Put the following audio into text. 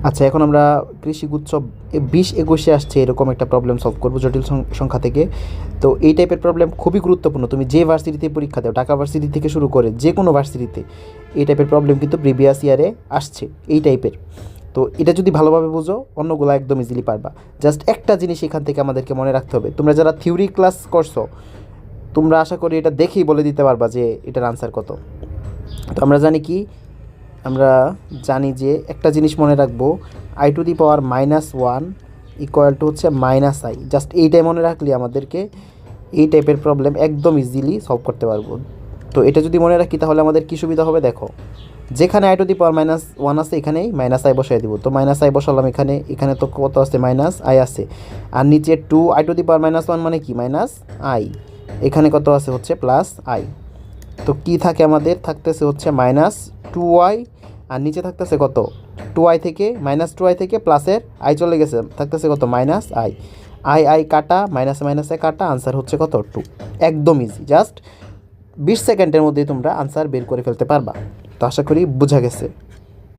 আচ্ছা, এখন আমরা কৃষিগুচ্ছ 20-21-এ আসছে এরকম একটা প্রবলেম সলভ করবো জটিল সংখ্যা থেকে। তো এই টাইপের প্রবলেম খুবই গুরুত্বপূর্ণ। তুমি যে ভার্সিটিতে পরীক্ষা দাও, ঢাকা ভার্সিটি থেকে শুরু করে যে কোনো ভার্সিটিতে এই টাইপের প্রবলেম কিন্তু প্রিভিয়াস ইয়ারে আসছে এই টাইপের। তো এটা যদি ভালোভাবে বুঝো, অন্যগুলো একদম ইজিলি পারবা। জাস্ট একটা জিনিস এখান থেকে আমাদেরকে মনে রাখতে হবে, তোমরা যারা থিওরি ক্লাস করছো তোমরা আশা করি এটা দেখেই বলে দিতে পারবা যে এটার আনসার কত। তো আমরা জানি কি, আমরা জানি যে একটা জিনিস মনে রাখবো, i⁻⁻1 ইকুয়াল টু হচ্ছে মাইনাস আই। জাস্ট এইটাই মনে রাখলে আমাদেরকে এই টাইপের প্রবলেম একদম ইজিলি সলভ করতে পারবো। তো এটা যদি মনে রাখি তাহলে আমাদের কী সুবিধা হবে দেখো, যেখানে i⁻⁻1 আছে এখানেই মাইনাস আই বসাই দিব। তো মাইনাস আই বসালাম এখানে, এখানে তো কত আছে মাইনাস আই আছে, আর নিচে 2i⁻⁻1 মানে কি মাইনাস আই, এখানে কত আছে হচ্ছে প্লাস আই। তো কি থাকে আমাদের, থাকতেছে হচ্ছে -2i, আর নিচে থাকতেছে কত 2i থেকে -2i থেকে প্লাসের আই চলে গেছে, থাকতেছে কত মাইনাস আই। আই আই কাটা, মাইনাসে মাইনাসে কাটা, আনসার হচ্ছে কত 2। একদম ইজি, জাস্ট 20 সেকেন্ডের মধ্যেই তোমরা আনসার বের করে ফেলতে পারবা। তো আশা করি বোঝা গেছে।